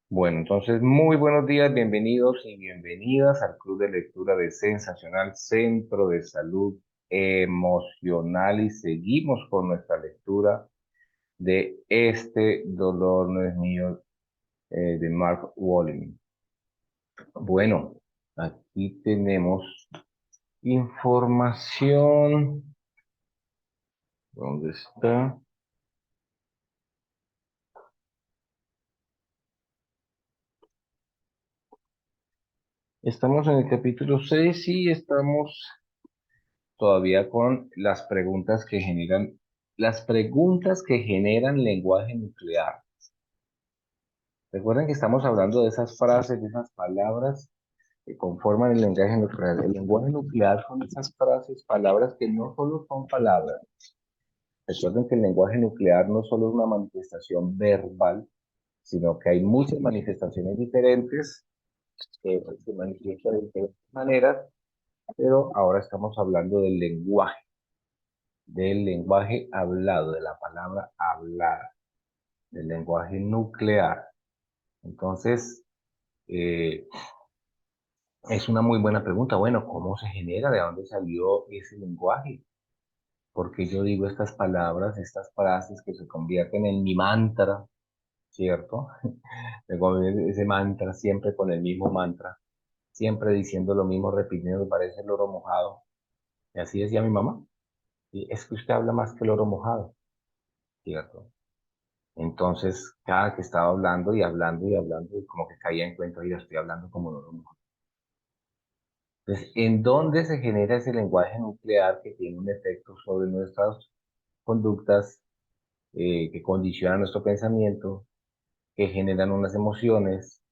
Bueno, entonces muy buenos días, bienvenidos y bienvenidas al Club de Lectura de Sensacional Centro de Salud Emocional y seguimos con nuestra lectura de Este dolor no es mío de Mark Walling. Bueno, aquí tenemos información. ¿Dónde está? Estamos en el capítulo 6 y estamos todavía con las preguntas que generan lenguaje nuclear. Recuerden que estamos hablando de esas frases, de esas palabras que conforman el lenguaje nuclear. El lenguaje nuclear son esas frases, palabras que no solo son palabras. Recuerden que el lenguaje nuclear no solo es una manifestación verbal, sino que hay muchas manifestaciones diferentes que se manifiestan de diferentes maneras, pero ahora estamos hablando del lenguaje hablado, de la palabra hablada, del lenguaje nuclear. Entonces, eh, es una muy buena pregunta. Bueno, ¿cómo se genera? ¿De dónde salió ese lenguaje? Porque yo digo estas palabras, estas frases que se convierten en mi mantra, ¿cierto? Me convierte ese mantra siempre con el mismo mantra, siempre diciendo lo mismo, repitiendo, parece el loro mojado. Y así decía mi mamá. Y es que usted habla más que el loro mojado, ¿cierto? Entonces, cada que estaba hablando y hablando y hablando, y como que caía en cuenta, yo estoy hablando como no lo mejor. Entonces, ¿en dónde se genera ese lenguaje nuclear que tiene un efecto sobre nuestras conductas, que condiciona nuestro pensamiento, que generan unas emociones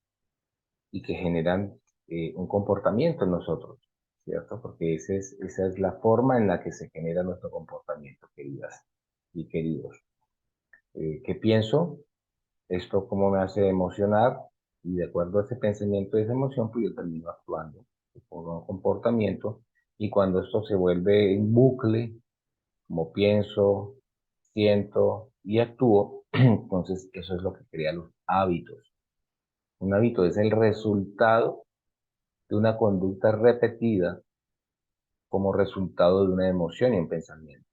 y que generan un comportamiento en nosotros, ¿cierto? Porque esa es la forma en la que se genera nuestro comportamiento, queridas y queridos. ¿Qué pienso? Esto cómo me hace emocionar y de acuerdo a ese pensamiento y esa emoción, pues yo termino actuando por un comportamiento y cuando esto se vuelve en bucle, como pienso, siento y actúo, entonces eso es lo que crea los hábitos. Un hábito es el resultado de una conducta repetida como resultado de una emoción y un pensamiento.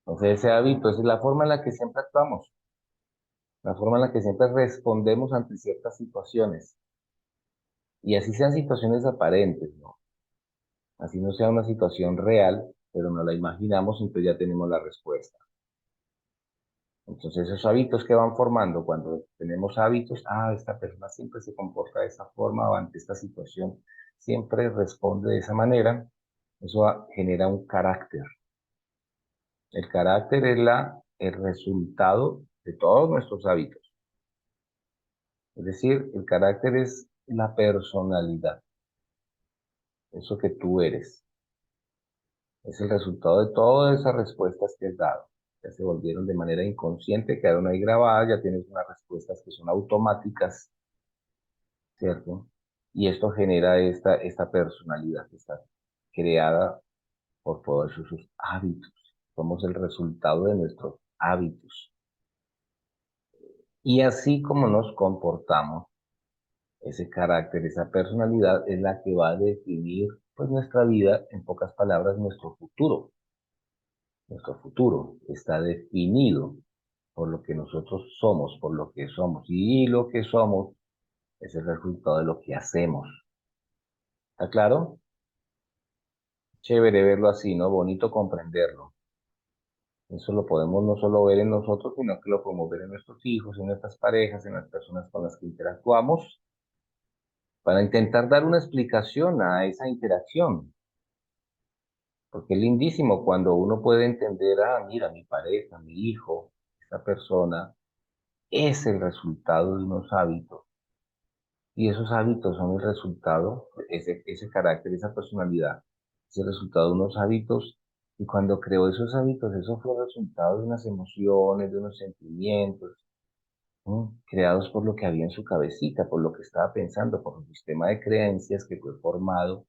Entonces ese hábito es la forma en la que siempre actuamos, la forma en la que siempre respondemos ante ciertas situaciones. Y así sean situaciones aparentes, ¿no? Así no sea una situación real, pero no la imaginamos, entonces ya tenemos la respuesta. Entonces esos hábitos que van formando, cuando tenemos hábitos, esta persona siempre se comporta de esa forma o ante esta situación, siempre responde de esa manera, eso genera un carácter. El carácter es el resultado de todos nuestros hábitos. Es decir, el carácter es la personalidad, eso que tú eres. Es el resultado de todas esas respuestas que has dado. Ya se volvieron de manera inconsciente, quedaron ahí grabadas, ya tienes unas respuestas que son automáticas, ¿cierto? Y esto genera esta personalidad que está creada por todos esos hábitos. Somos el resultado de nuestros hábitos. Y así como nos comportamos, ese carácter, esa personalidad es la que va a definir pues nuestra vida, en pocas palabras, nuestro futuro. Nuestro futuro está definido por lo que nosotros somos, por lo que somos. Y lo que somos es el resultado de lo que hacemos. ¿Está claro? Chévere verlo así, ¿no? Bonito comprenderlo. Eso lo podemos no solo ver en nosotros, sino que lo podemos ver en nuestros hijos, en nuestras parejas, en las personas con las que interactuamos, para intentar dar una explicación a esa interacción. Porque es lindísimo cuando uno puede entender, mira, mi pareja, mi hijo, esta persona, es el resultado de unos hábitos. Y esos hábitos son el resultado, ese carácter, esa personalidad, es el resultado de unos hábitos. Y cuando creó esos hábitos, eso fue el resultado de unas emociones, de unos sentimientos, ¿no? Creados por lo que había en su cabecita, por lo que estaba pensando, por un sistema de creencias que fue formado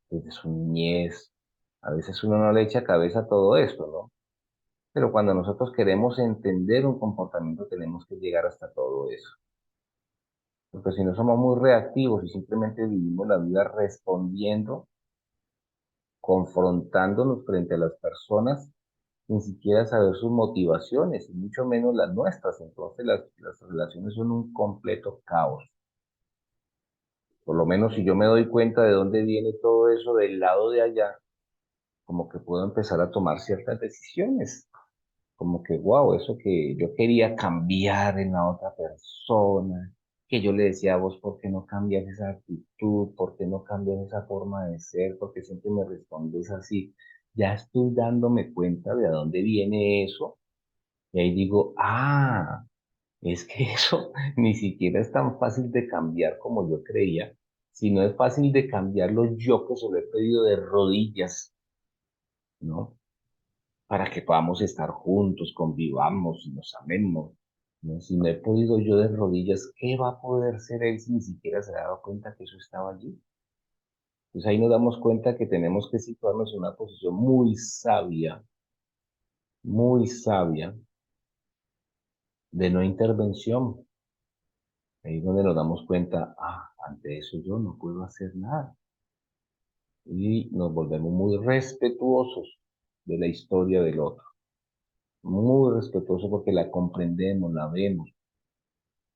desde su niñez. A veces uno no le echa cabeza a todo esto, ¿no? Pero cuando nosotros queremos entender un comportamiento, tenemos que llegar hasta todo eso. porque si no somos muy reactivos y simplemente vivimos la vida respondiendo, confrontándonos frente a las personas, sin siquiera saber sus motivaciones, y mucho menos las nuestras. Entonces las relaciones son un completo caos. Por lo menos si yo me doy cuenta de dónde viene todo eso del lado de allá, como que puedo empezar a tomar ciertas decisiones. Como que, wow, eso que yo quería cambiar en la otra persona, que yo le decía a vos, ¿por qué no cambias esa actitud? ¿Por qué no cambias esa forma de ser? ¿Porque siempre me respondes así? Ya estoy dándome cuenta de a dónde viene eso. Y ahí digo, es que eso ni siquiera es tan fácil de cambiar como yo creía, sino es fácil de cambiarlo yo que se lo he pedido de rodillas, ¿no? Para que podamos estar juntos, convivamos y nos amemos, ¿no? Si no he podido yo de rodillas, ¿qué va a poder ser él si ni siquiera se ha dado cuenta que eso estaba allí? Pues ahí nos damos cuenta que tenemos que situarnos en una posición muy sabia de no intervención. Ahí es donde nos damos cuenta, ante eso yo no puedo hacer nada. Y nos volvemos muy respetuosos de la historia del otro, muy respetuosos porque la comprendemos, la vemos,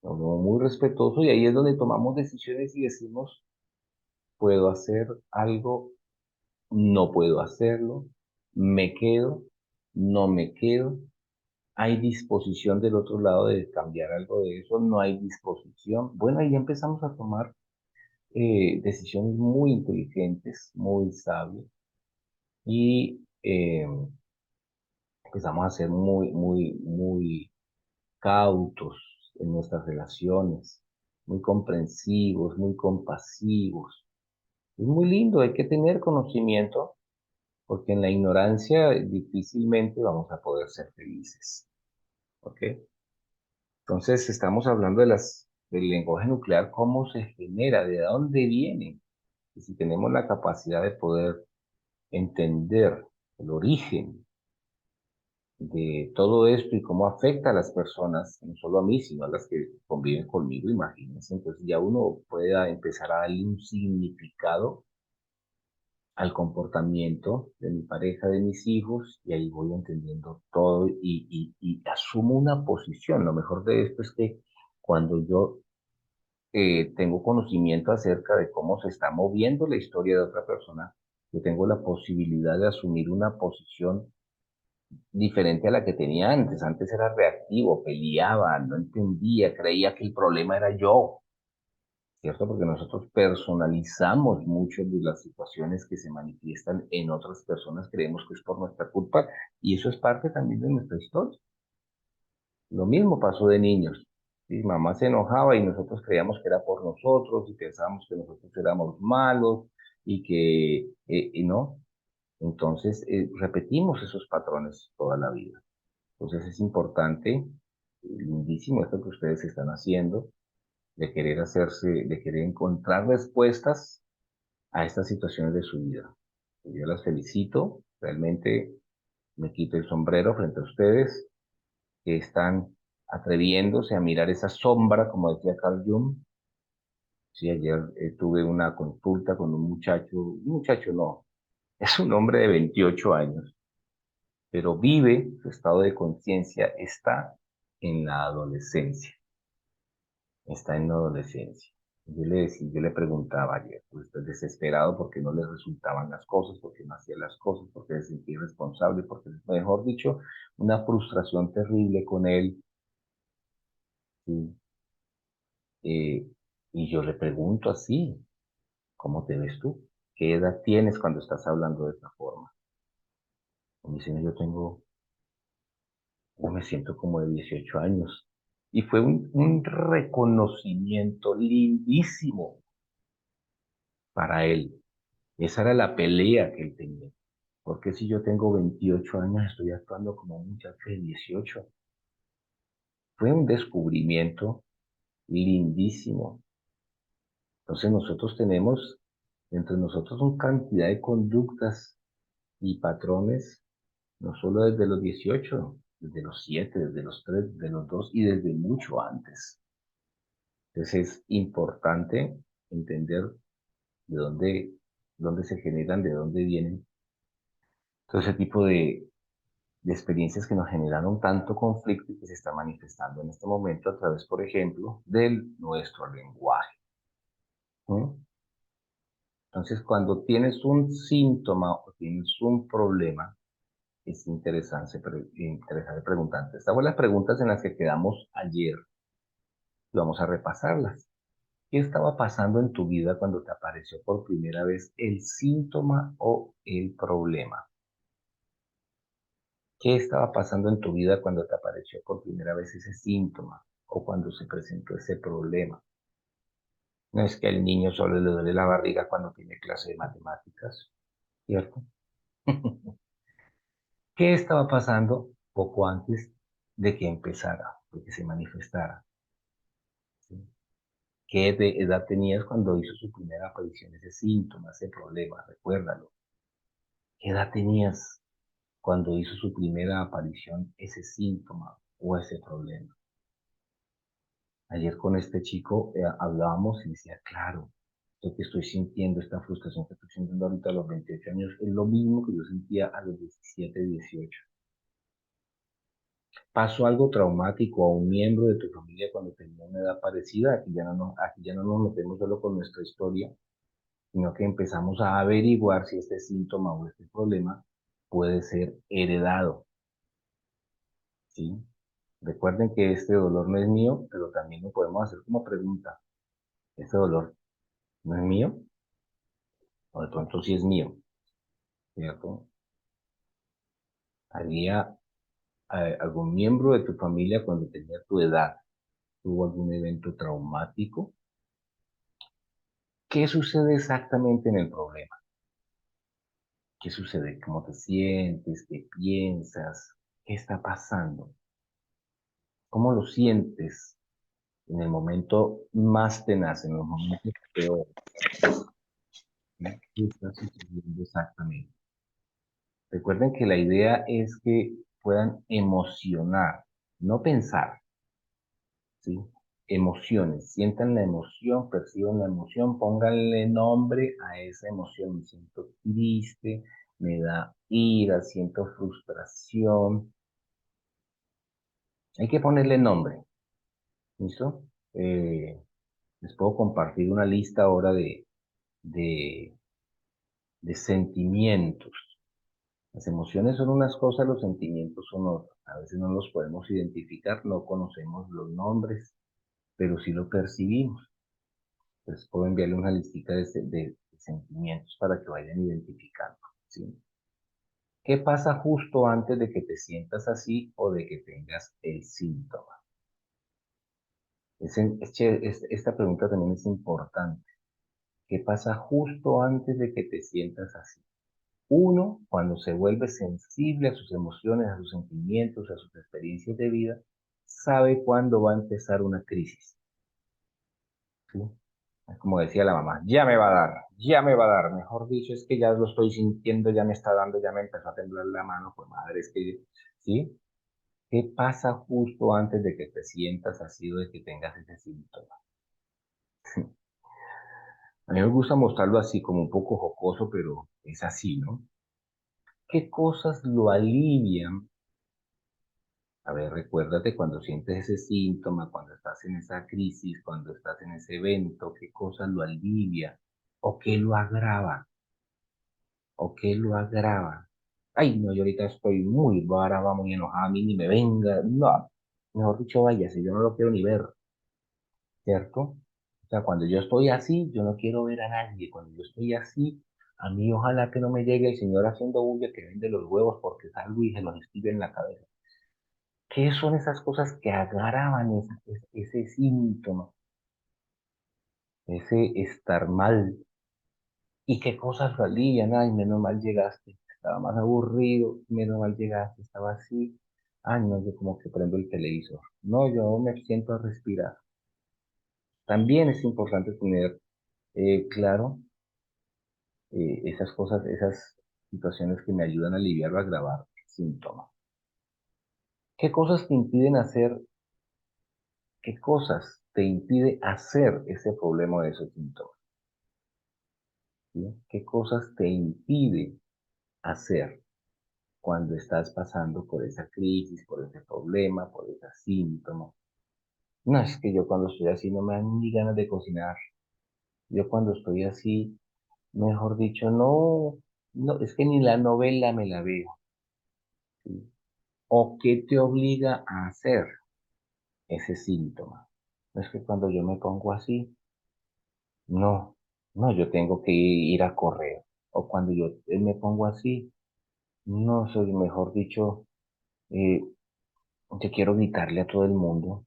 nos volvemos muy respetuosos y ahí es donde tomamos decisiones y decimos, puedo hacer algo, no puedo hacerlo, me quedo, no me quedo, hay disposición del otro lado de cambiar algo de eso, no hay disposición. Bueno, ahí empezamos a tomar decisiones muy inteligentes, muy sabias y empezamos a ser muy cautos en nuestras relaciones, muy comprensivos, muy compasivos. Es muy lindo, hay que tener conocimiento porque en la ignorancia difícilmente vamos a poder ser felices. ¿Ok? Entonces estamos hablando del lenguaje nuclear, cómo se genera, de dónde viene. Y si tenemos la capacidad de poder entender el origen de todo esto y cómo afecta a las personas, no solo a mí, sino a las que conviven conmigo, imagínense. Entonces ya uno puede empezar a darle un significado al comportamiento de mi pareja, de mis hijos, y ahí voy entendiendo todo y asumo una posición. Lo mejor de esto es que cuando yo tengo conocimiento acerca de cómo se está moviendo la historia de otra persona, yo tengo la posibilidad de asumir una posición diferente a la que tenía antes. Antes era reactivo, peleaba, no entendía, creía que el problema era yo, ¿cierto? Porque nosotros personalizamos muchas de las situaciones que se manifiestan en otras personas, creemos que es por nuestra culpa y eso es parte también de nuestra historia. Lo mismo pasó de niños. ¿Sí? Mamá se enojaba y nosotros creíamos que era por nosotros y pensábamos que nosotros éramos malos y no. Entonces, repetimos esos patrones toda la vida. Entonces es importante, lindísimo esto que ustedes están haciendo, de querer de querer encontrar respuestas a estas situaciones de su vida. Yo las felicito, realmente me quito el sombrero frente a ustedes que están atreviéndose a mirar esa sombra, como decía Carl Jung. Sí, ayer tuve una consulta con un muchacho no, es un hombre de 28 años, pero vive, su estado de conciencia está en la adolescencia. Está en la adolescencia. Yo le preguntaba ayer, pues está desesperado porque no le resultaban las cosas, porque no hacía las cosas, porque se sentía irresponsable, porque, mejor dicho, una frustración terrible con él. ¿Sí? Eh, y yo le pregunto así, ¿cómo te ves tú? ¿Qué edad tienes cuando estás hablando de esta forma? Y me dice, "No, yo me siento como de 18 años. Y fue un reconocimiento lindísimo para él. Esa era la pelea que él tenía. Porque si yo tengo 28 años, estoy actuando como un muchacho de 18. Fue un descubrimiento lindísimo. Entonces nosotros tenemos entre nosotros una cantidad de conductas y patrones, no solo desde los 18, desde los 7, desde los 3, desde los 2 y desde mucho antes. Entonces es importante entender de dónde se generan, de dónde vienen todo ese tipo de experiencias que nos generaron tanto conflicto y que se está manifestando en este momento a través, por ejemplo, de nuestro lenguaje. ¿Mm? Entonces, cuando tienes un síntoma o tienes un problema, es interesante preguntarte. Estas fueron las preguntas en las que quedamos ayer y vamos a repasarlas. ¿Qué estaba pasando en tu vida cuando te apareció por primera vez el síntoma o el problema? ¿Qué estaba pasando en tu vida cuando te apareció por primera vez ese síntoma o cuando se presentó ese problema? No es que al niño solo le duele la barriga cuando tiene clase de matemáticas, ¿cierto? ¿Qué estaba pasando poco antes de que empezara, de que se manifestara? ¿Sí? ¿Qué edad tenías cuando hizo su primera aparición ese síntoma, ese problema? Recuérdalo. ¿Qué edad tenías cuando hizo su primera aparición ese síntoma o ese problema? Ayer con este chico hablábamos y decía, claro, lo que estoy sintiendo, esta frustración que estoy sintiendo ahorita a los 28 años, es lo mismo que yo sentía a los 17, 18. ¿Pasó algo traumático a un miembro de tu familia cuando tenía una edad parecida? Aquí ya no nos metemos solo con nuestra historia, sino que empezamos a averiguar si este síntoma o este problema puede ser heredado, ¿sí? Recuerden que este dolor no es mío, pero también lo podemos hacer como pregunta. ¿Este dolor no es mío? O de pronto sí es mío, ¿cierto? ¿Había algún miembro de tu familia cuando tenía tu edad tuvo algún evento traumático? ¿Qué sucede exactamente en el problema? ¿Qué sucede? ¿Cómo te sientes? ¿Qué piensas? ¿Qué está pasando? ¿Cómo lo sientes en el momento más tenaz, en los momentos peores? ¿Sí? ¿Qué está sucediendo exactamente? Recuerden que la idea es que puedan emocionar, no pensar, ¿sí? Emociones, sientan la emoción, perciban la emoción, pónganle nombre a esa emoción. Me siento triste, me da ira, siento frustración. Hay que ponerle nombre, ¿listo? Les puedo compartir una lista ahora de, de sentimientos. Las emociones son unas cosas, los sentimientos son otras. A veces no los podemos identificar, no conocemos los nombres, pero sí lo percibimos. Entonces puedo enviarle una listita de sentimientos para que vayan identificando, ¿sí? ¿Qué pasa justo antes de que te sientas así o de que tengas el síntoma? Esta pregunta también es importante. ¿Qué pasa justo antes de que te sientas así? Uno, cuando se vuelve sensible a sus emociones, a sus sentimientos, a sus experiencias de vida, sabe cuándo va a empezar una crisis, ¿sí? Es como decía la mamá, ya me va a dar, ya me va a dar. Mejor dicho, es que ya lo estoy sintiendo, ya me está dando, ya me empezó a temblar la mano. Pues madre, es que, ¿sí? ¿Qué pasa justo antes de que te sientas así o de que tengas ese síntoma? A mí me gusta mostrarlo así, como un poco jocoso, pero es así, ¿no? ¿Qué cosas lo alivian? A ver, recuérdate cuando sientes ese síntoma, cuando estás en esa crisis, cuando estás en ese evento, qué cosas lo alivia o qué lo agrava o qué lo agrava. Ay, no, yo ahorita estoy muy brava, muy enojada, a mí ni me venga, no, mejor dicho, vaya, si yo no lo quiero ni ver, ¿cierto? O sea, cuando yo estoy así, yo no quiero ver a nadie, cuando yo estoy así, a mí ojalá que no me llegue el señor haciendo bulla que vende los huevos porque salgo y se los escribe en la cabeza. ¿Qué son esas cosas que agravan ese síntoma, ese estar mal? ¿Y qué cosas lo alivian? Ay, menos mal llegaste, estaba más aburrido, menos mal llegaste, estaba así. Ay, no, yo como que prendo el televisor. No, yo me siento a respirar. También es importante tener claro esas cosas, esas situaciones que me ayudan a aliviar o a agravar síntomas. ¿Qué cosas te impiden hacer? ¿Qué cosas te impide hacer ese problema de esos síntomas? ¿Sí? ¿Qué cosas te impide hacer cuando estás pasando por esa crisis, por ese problema, por ese síntoma? No, es que yo cuando estoy así no me dan ni ganas de cocinar. Yo cuando estoy así, mejor dicho, no, no, es que ni la novela me la veo. ¿Sí? ¿O qué te obliga a hacer ese síntoma? No es que cuando yo me pongo así, no, no, yo tengo que ir a correr. O cuando yo me pongo así, no soy, mejor dicho, eh, yo quiero gritarle a todo el mundo.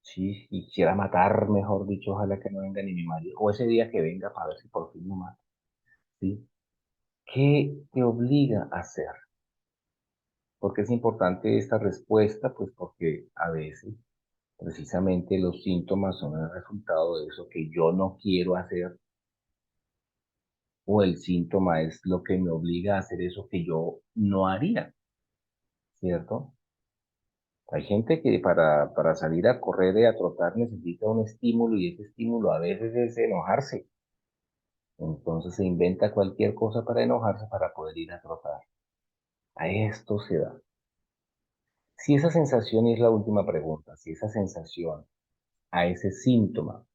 Sí, quisiera matar, mejor dicho, ojalá que no venga ni mi marido. O ese día que venga para ver si por fin me mata. ¿Sí? ¿Qué te obliga a hacer? Porque es importante esta respuesta, pues porque a veces precisamente los síntomas son el resultado de eso que yo no quiero hacer, o el síntoma es lo que me obliga a hacer eso que yo no haría, ¿cierto? Hay gente que para salir a correr y a trotar necesita un estímulo y ese estímulo a veces es enojarse. Entonces se inventa cualquier cosa para enojarse para poder ir a trotar. A esto se da. Si esa sensación, y es la última pregunta, si esa sensación, a ese síntoma,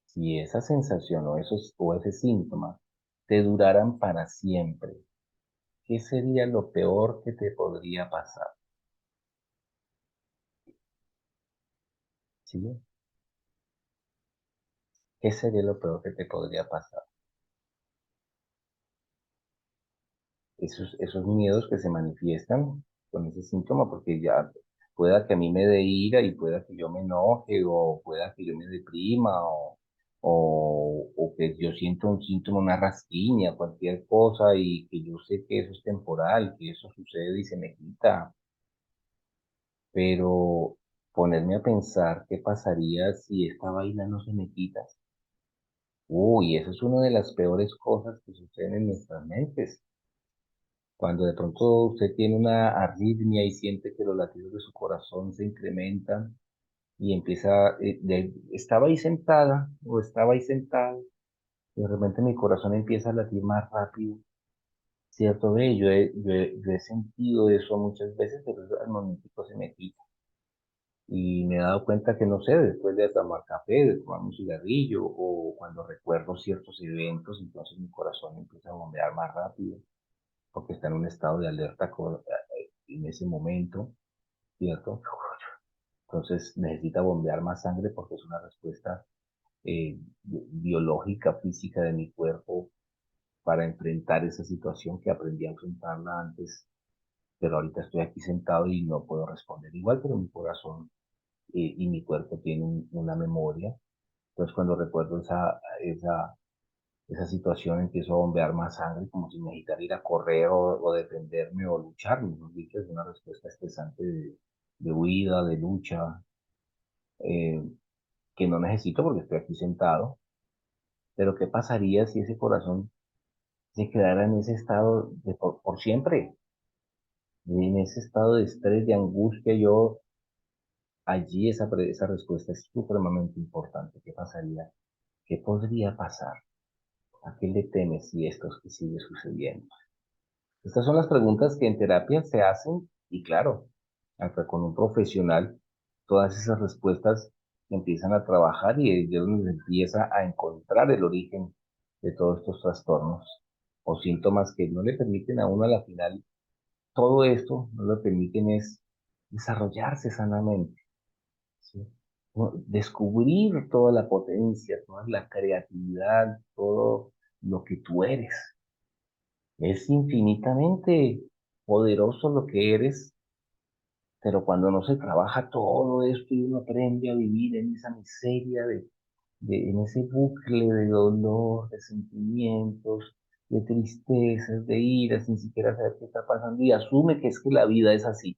si esa sensación o ese síntoma te duraran para siempre, ¿qué sería lo peor que te podría pasar? ¿Sí? ¿Qué sería lo peor que te podría pasar? Esos miedos que se manifiestan con ese síntoma, porque ya pueda que a mí me dé ira y pueda que yo me enoje o pueda que yo me deprima o que yo sienta un síntoma, una rasquiña, cualquier cosa y que yo sé que eso es temporal, que eso sucede y se me quita, pero ponerme a pensar qué pasaría si esta vaina no se me quita. Uy, eso es una de las peores cosas que suceden en nuestras mentes. Cuando de pronto usted tiene una arritmia y siente que los latidos de su corazón se incrementan y empieza, estaba ahí sentada o estaba ahí sentado y de repente mi corazón empieza a latir más rápido, ¿cierto? Ve, yo he sentido eso muchas veces, pero eso al momentico se me quita. Y me he dado cuenta que, no sé, después de tomar café, de tomar un cigarrillo o cuando recuerdo ciertos eventos, entonces mi corazón empieza a bombear más rápido porque está en un estado de alerta en ese momento, ¿cierto? Entonces necesita bombear más sangre porque es una respuesta biológica, física de mi cuerpo para enfrentar esa situación que aprendí a enfrentarla antes, pero ahorita estoy aquí sentado y no puedo responder igual, pero mi corazón y mi cuerpo tienen una memoria. Entonces cuando recuerdo esa situación empiezo a bombear más sangre como si necesitara ir a correr o defenderme o luchar, mejor dicho, es una respuesta estresante de huida, de lucha, eh, que no necesito porque estoy aquí sentado. Pero ¿qué pasaría si ese corazón se quedara en ese estado por siempre? En ese estado de estrés, de angustia, yo allí esa respuesta es supremamente importante. ¿Qué pasaría? ¿Qué podría pasar? ¿A qué le temes si esto es que sigue sucediendo? Estas son las preguntas que en terapia se hacen y claro, hasta con un profesional, todas esas respuestas empiezan a trabajar y es donde se empieza a encontrar el origen de todos estos trastornos o síntomas que no le permiten a uno a la final, todo esto no le permiten es desarrollarse sanamente, ¿sí? Descubrir toda la potencia, toda la creatividad, todo lo que tú eres. Es infinitamente poderoso lo que eres, pero cuando no se trabaja todo esto y uno aprende a vivir en esa miseria, en ese bucle de dolor, de sentimientos, de tristezas, de ira, sin siquiera saber qué está pasando y asume que es que la vida es así,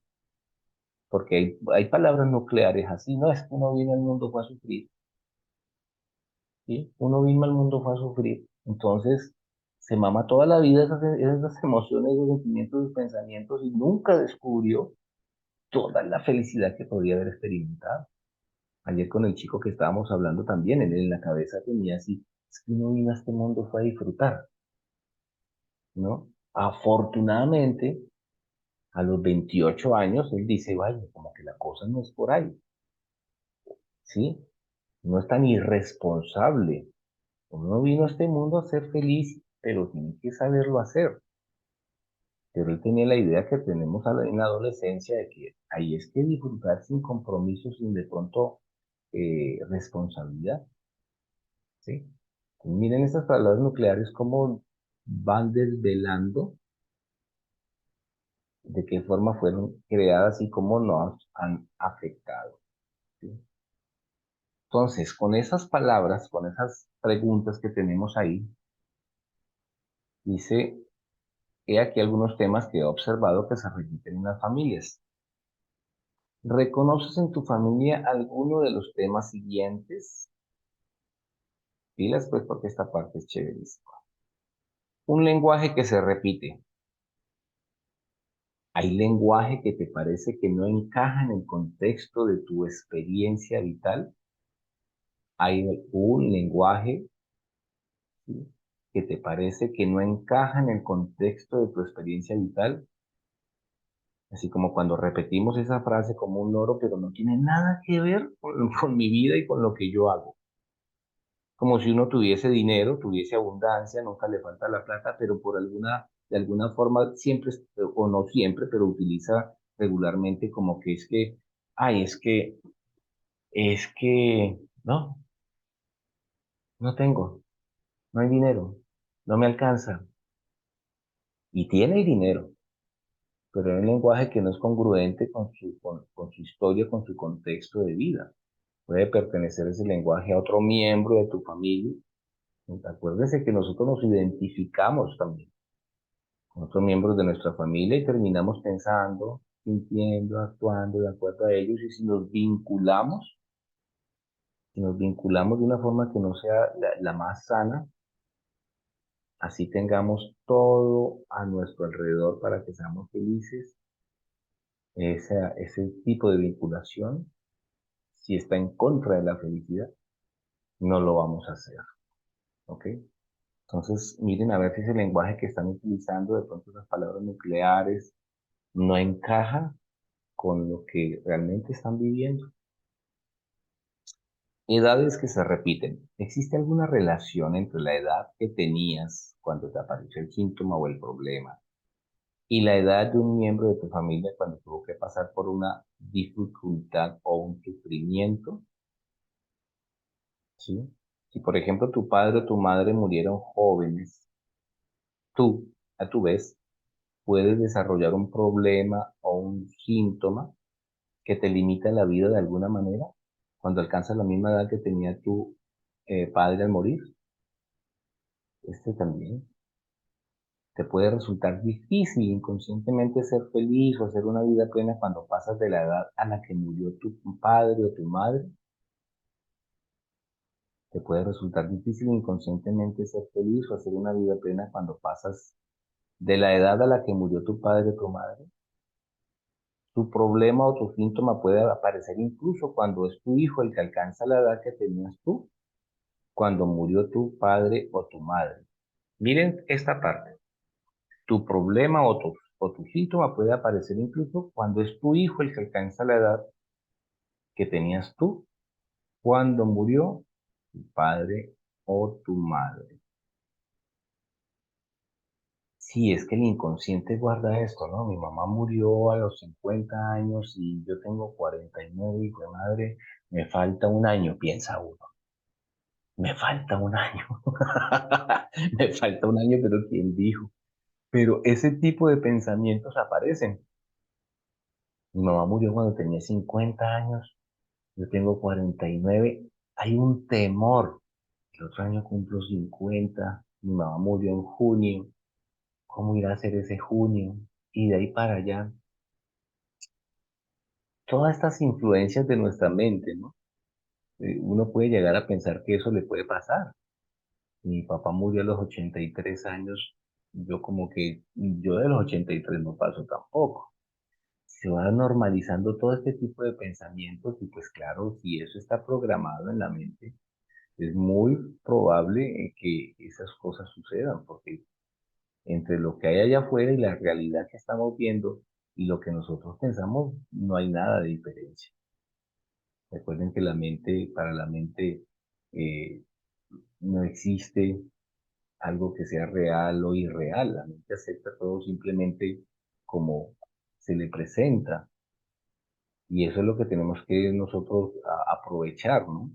porque hay palabras nucleares así, no es que uno viene al mundo fue a sufrir, ¿sí? Uno vino al mundo fue a sufrir, entonces se mama toda la vida esas emociones, esos sentimientos, esos pensamientos y nunca descubrió toda la felicidad que podría haber experimentado. Ayer con el chico que estábamos hablando también, él en la cabeza tenía así, es que uno vino a este mundo fue a disfrutar, ¿no? Afortunadamente, a los 28 años, él dice, vaya, como que la cosa no es por ahí, ¿sí? No es tan irresponsable. Uno vino a este mundo a ser feliz, pero tiene que saberlo hacer. Pero él tenía la idea que tenemos en la adolescencia de que ahí es que disfrutar sin compromiso, sin de pronto responsabilidad, ¿sí? Y miren estas palabras nucleares cómo van desvelando de qué forma fueron creadas y cómo nos han afectado, ¿sí? Entonces, con esas palabras, con esas preguntas que tenemos ahí, dice, he aquí algunos temas que he observado que se repiten en las familias. ¿Reconoces en tu familia alguno de los temas siguientes? Pilas, pues, porque esta parte es chéverísima. Un lenguaje que se repite. ¿Hay lenguaje que te parece que no encaja en el contexto de tu experiencia vital? ¿Hay un lenguaje, sí, que te parece que no encaja en el contexto de tu experiencia vital? Así como cuando repetimos esa frase como un loro, pero no tiene nada que ver con mi vida y con lo que yo hago. Como si uno tuviese dinero, tuviese abundancia, nunca le falta la plata, pero de alguna forma siempre, o no siempre, pero utiliza regularmente como que es que, ay, no, no tengo, no hay dinero, no me alcanza. Y tiene dinero, pero es un lenguaje que no es congruente con su historia, con su contexto de vida. Puede pertenecer ese lenguaje a otro miembro de tu familia. Acuérdese que nosotros nos identificamos también con otros miembros de nuestra familia y terminamos pensando, sintiendo, actuando de acuerdo a ellos. Y si nos vinculamos de una forma que no sea la más sana, así tengamos todo a nuestro alrededor para que seamos felices, ese tipo de vinculación, si está en contra de la felicidad, no lo vamos a hacer, ¿ok? Entonces, miren a ver si ese lenguaje que están utilizando, de pronto esas palabras nucleares, no encaja con lo que realmente están viviendo. Edades que se repiten. ¿Existe alguna relación entre la edad que tenías cuando te apareció el síntoma o el problema y la edad de un miembro de tu familia cuando tuvo que pasar por una dificultad o un sufrimiento? ¿Sí? Si, por ejemplo, tu padre o tu madre murieron jóvenes, tú, a tu vez, puedes desarrollar un problema o un síntoma que te limita la vida de alguna manera cuando alcanzas la misma edad que tenía tu padre al morir. Este también te puede resultar difícil inconscientemente ser feliz o hacer una vida plena cuando pasas de la edad a la que murió tu padre o tu madre. Te puede resultar difícil inconscientemente ser feliz o hacer una vida plena cuando pasas de la edad a la que murió tu padre o tu madre. Tu problema o tu síntoma puede aparecer incluso cuando es tu hijo el que alcanza la edad que tenías tú, cuando murió tu padre o tu madre. Miren esta parte. Tu problema o tu síntoma puede aparecer incluso cuando es tu hijo el que alcanza la edad que tenías tú, cuando murió tu padre o tu madre. Sí, es que el inconsciente guarda esto, ¿no? Mi mamá murió a los 50 años y yo tengo 49 y de madre, me falta un año, piensa uno. Me falta un año. Me falta un año, pero ¿quién dijo? Pero ese tipo de pensamientos aparecen. Mi mamá murió cuando tenía 50 años, yo tengo 49. Hay un temor. El otro año cumplo 50. Mi mamá murió en junio. ¿Cómo irá a ser ese junio? Y de ahí para allá. Todas estas influencias de nuestra mente, ¿no? Uno puede llegar a pensar que eso le puede pasar. Mi papá murió a los 83 años. Yo como que, yo de los 83 no paso tampoco. se va normalizando todo este tipo de pensamientos y pues claro, si eso está programado en la mente, es muy probable que esas cosas sucedan, porque entre lo que hay allá afuera y la realidad que estamos viendo y lo que nosotros pensamos, no hay nada de diferencia. Recuerden que para la mente, eh, no existe algo que sea real o irreal. La mente acepta todo simplemente como se le presenta. Y eso es lo que tenemos que nosotros aprovechar, ¿no?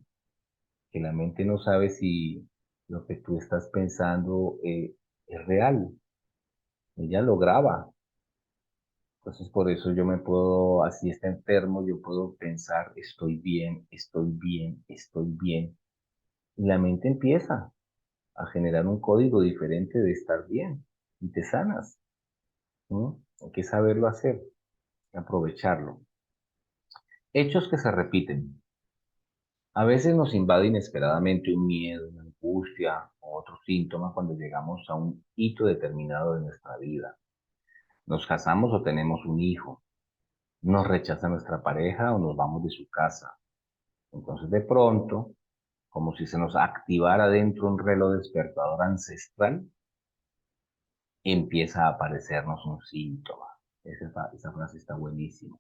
Que la mente no sabe si lo que tú estás pensando es real. Ella lo graba. Entonces, por eso yo me puedo, así está enfermo, yo puedo pensar, estoy bien, estoy bien, estoy bien. Y la mente empieza a generar un código diferente de estar bien y te sanas, ¿no? Hay que saberlo hacer, aprovecharlo. Hechos que se repiten. A veces nos invade inesperadamente un miedo, una angustia o otro síntoma cuando llegamos a un hito determinado de nuestra vida. Nos casamos o tenemos un hijo, nos rechaza nuestra pareja o nos vamos de su casa. Entonces de pronto, como si se nos activara dentro un reloj despertador ancestral, empieza a aparecernos un síntoma. Esa frase está buenísima.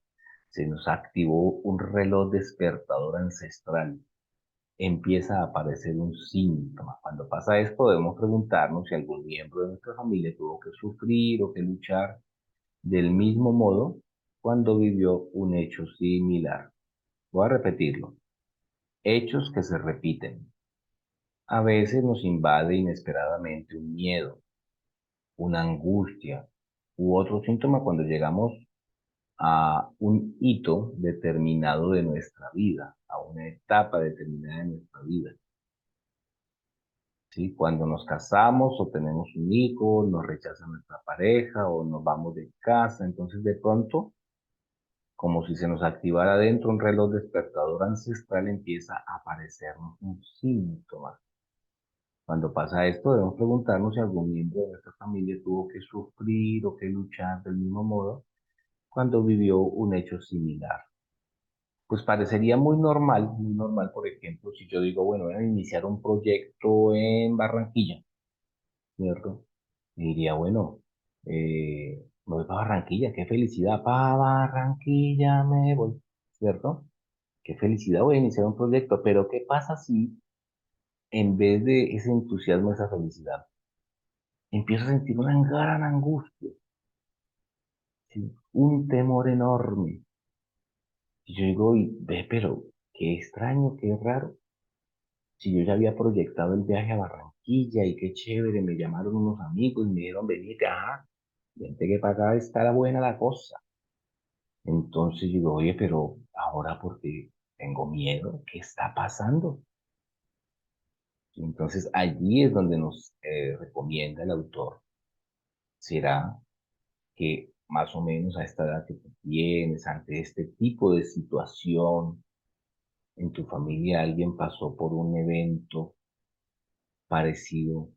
Se nos activó un reloj despertador ancestral. Empieza a aparecer un síntoma. Cuando pasa esto, debemos preguntarnos si algún miembro de nuestra familia tuvo que sufrir o que luchar del mismo modo cuando vivió un hecho similar. Voy a repetirlo. Hechos que se repiten. A veces nos invade inesperadamente un miedo, una angustia u otro síntoma cuando llegamos a un hito determinado de nuestra vida, a una etapa determinada de nuestra vida. ¿Sí? Cuando nos casamos o tenemos un hijo, nos rechaza nuestra pareja o nos vamos de casa, entonces de pronto, como si se nos activara dentro un reloj despertador ancestral, empieza a aparecernos un síntoma. Cuando pasa esto, debemos preguntarnos si algún miembro de nuestra familia tuvo que sufrir o que luchar del mismo modo cuando vivió un hecho similar. Pues parecería muy normal, por ejemplo, si yo digo, bueno, voy a iniciar un proyecto en Barranquilla, ¿cierto? Y diría, bueno, me voy para Barranquilla, qué felicidad, para Barranquilla me voy, ¿cierto? Qué felicidad, voy a iniciar un proyecto, pero ¿qué pasa si en vez de ese entusiasmo, esa felicidad, empiezo a sentir una gran angustia, ¿sí? Un temor enorme? Y yo digo, ve, pero qué extraño, qué raro. Si yo ya había proyectado el viaje a Barranquilla y qué chévere, me llamaron unos amigos y me dijeron, venite, ajá, vente que para acá está buena la cosa. Entonces yo digo, oye, pero ahora porque tengo miedo, ¿qué está pasando? Y entonces allí es donde nos recomienda el autor. ¿Será que más o menos a esta edad que tú tienes, ante este tipo de situación, en tu familia alguien pasó por un evento parecido,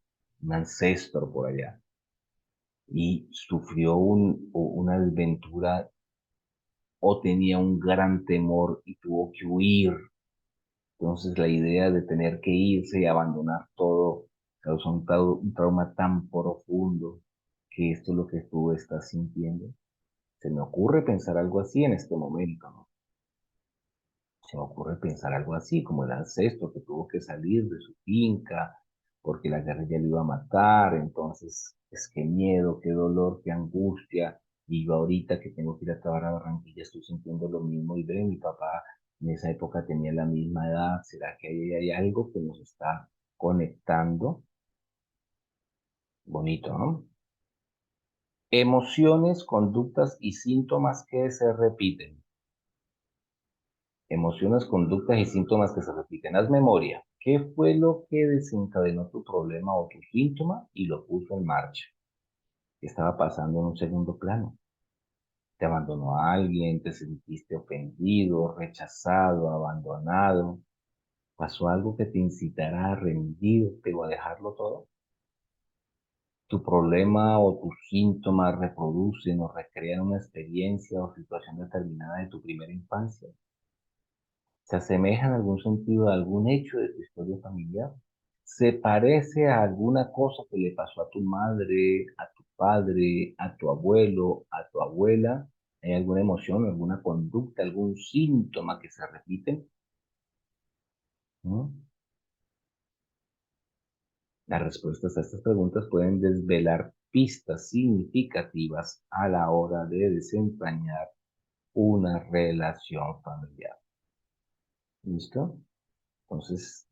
un ancestro por allá, y sufrió una desventura o tenía un gran temor y tuvo que huir? Entonces la idea de tener que irse y abandonar todo causó un trauma tan profundo que esto es lo que tú estás sintiendo. Se me ocurre pensar algo así en este momento, ¿no? Se me ocurre pensar algo así, como el ancestro que tuvo que salir de su finca porque la guerrilla lo iba a matar. Entonces, es qué miedo, qué dolor, qué angustia. Y yo ahorita que tengo que ir a trabajar a Barranquilla estoy sintiendo lo mismo y ve, mi papá en esa época tenía la misma edad. ¿Será que hay algo que nos está conectando? Bonito, ¿no? Emociones, conductas y síntomas que se repiten. Emociones, conductas y síntomas que se repiten. Haz memoria. ¿Qué fue lo que desencadenó tu problema o tu síntoma y lo puso en marcha? ¿Qué estaba pasando en un segundo plano? ¿Te abandonó alguien? ¿Te sentiste ofendido, rechazado, abandonado? ¿Pasó algo que te incitara a rendirte o a dejarlo todo? tu problema o tus síntomas reproducen o recrean una experiencia o situación determinada de tu primera infancia. ¿Se asemeja en algún sentido a algún hecho de tu historia familiar? ¿Se parece a alguna cosa que le pasó a tu madre, a tu padre, a tu abuelo, a tu abuela? ¿Hay alguna emoción, alguna conducta, algún síntoma que se repite? ¿Mm? Las respuestas a estas preguntas pueden desvelar pistas significativas a la hora de desentrañar una relación familiar. ¿Listo? Entonces,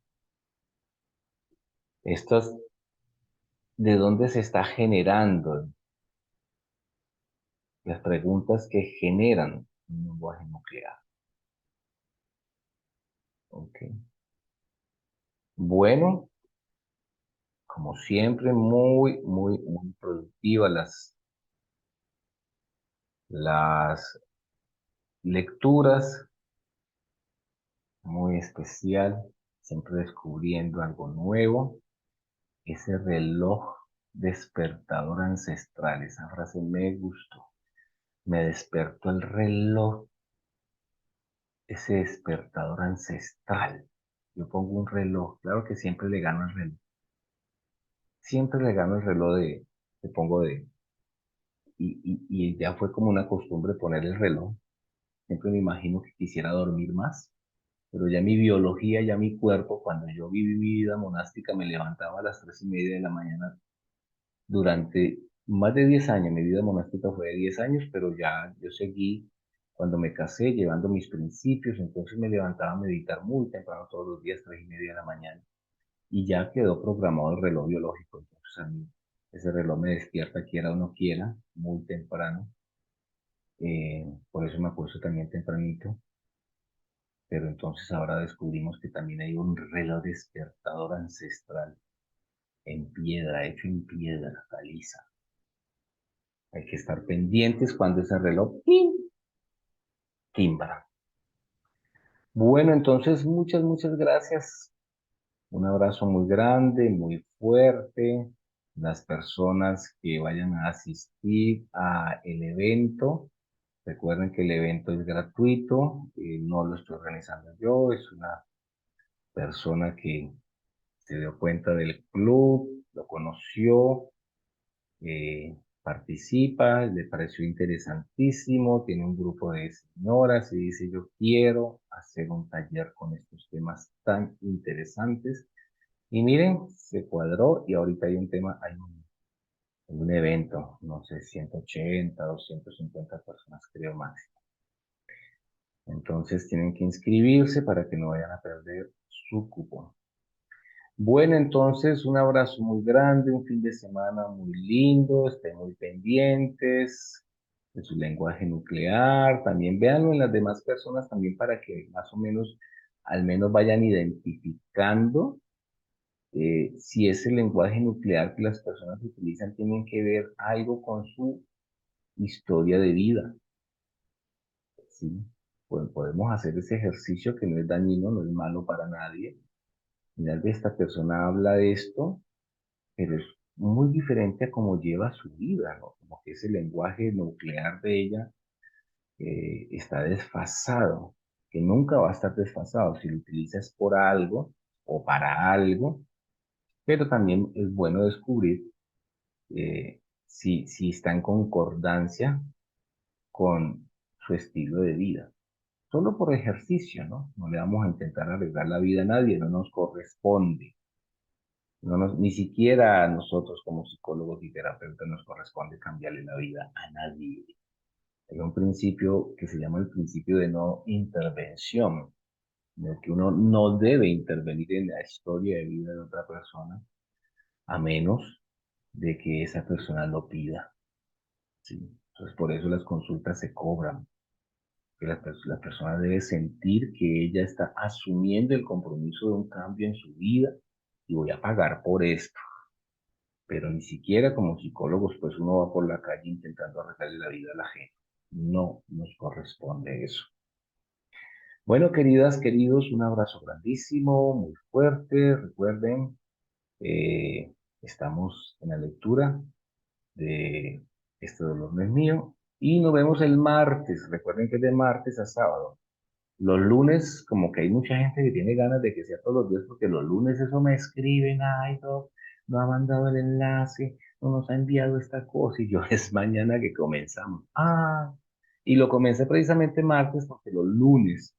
estas, ¿de dónde se está generando? Las preguntas que generan un lenguaje nuclear. ¿Ok? Bueno, como siempre, muy productivas las lecturas, muy especial, siempre descubriendo algo nuevo. Ese reloj despertador ancestral, esa frase me gustó. Me despertó el reloj, ese despertador ancestral. Yo pongo un reloj, claro que siempre le gano el reloj. Siempre le gano el reloj le pongo y ya fue como una costumbre poner el reloj. Siempre me imagino que quisiera dormir más, pero ya mi biología, ya mi cuerpo, cuando yo viví mi vida monástica, me levantaba a las 3:30 de la mañana durante más de 10 años. Mi vida monástica fue de 10 años, pero ya yo seguí cuando me casé llevando mis principios, entonces me levantaba a meditar muy temprano todos los días, 3:30 de la mañana, y ya quedó programado el reloj biológico. Entonces a mí ese reloj me despierta quiera o no quiera, muy temprano. Por eso me acuesto también tempranito. Pero entonces ahora descubrimos que también hay un reloj despertador ancestral en piedra, hecho en piedra caliza. Hay que estar pendientes cuando ese reloj ¡pim! Timbra. Bueno, entonces muchas gracias. Un abrazo muy grande, muy fuerte. Las personas que vayan a asistir a el evento, recuerden que el evento es gratuito, no lo estoy organizando yo, es una persona que se dio cuenta del club, lo conoció, participa, le pareció interesantísimo, tiene un grupo de señoras y dice, yo quiero hacer un taller con estos temas tan interesantes. Y miren, se cuadró y ahorita hay un tema, hay un evento, no sé, 180, 250 personas creo máximo. Entonces tienen que inscribirse para que no vayan a perder su cupo. Bueno, entonces un abrazo muy grande, un fin de semana muy lindo, estén muy pendientes de su lenguaje nuclear, también véanlo en las demás personas también para que más o menos, al menos vayan identificando si ese lenguaje nuclear que las personas utilizan tienen que ver algo con su historia de vida, ¿sí? Pues podemos hacer ese ejercicio que no es dañino, no es malo para nadie. Mirar, esta persona habla de esto, pero es muy diferente a cómo lleva su vida, ¿no? Como que ese lenguaje nuclear de ella está desfasado, que nunca va a estar desfasado si lo utilizas por algo o para algo, pero también es bueno descubrir si está en concordancia con su estilo de vida. Solo por ejercicio, ¿no? No le vamos a intentar arreglar la vida a nadie, no nos corresponde. Ni siquiera a nosotros como psicólogos y terapeutas nos corresponde cambiarle la vida a nadie. Hay un principio que se llama el principio de no intervención, en el que uno no debe intervenir en la historia de vida de otra persona, a menos de que esa persona lo pida. ¿Sí? Entonces, por eso las consultas se cobran, que la persona debe sentir que ella está asumiendo el compromiso de un cambio en su vida y voy a pagar por esto. Pero ni siquiera como psicólogos, pues uno va por la calle intentando arreglarle la vida a la gente. No nos corresponde eso. Bueno, queridas, queridos, un abrazo grandísimo, muy fuerte. Recuerden, Estamos en la lectura de Este dolor no es mío y nos vemos el martes. Recuerden que es de martes a sábado. Los lunes, como que hay mucha gente que tiene ganas de que sea todos los días, porque los lunes eso me escriben, ay, no, no ha mandado el enlace, no nos ha enviado esta cosa, y yo es mañana que comenzamos. Ah, y lo comencé precisamente martes porque los lunes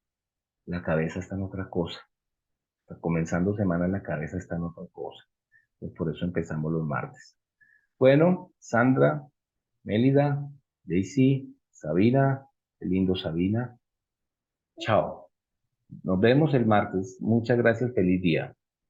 la cabeza está en otra cosa. Está comenzando semana la cabeza está en otra cosa. Pues por eso empezamos los martes. Bueno, Sandra, Mélida, Daisy, Sabina, qué lindo Sabina. Chao. Nos vemos el martes. Muchas gracias. Feliz día.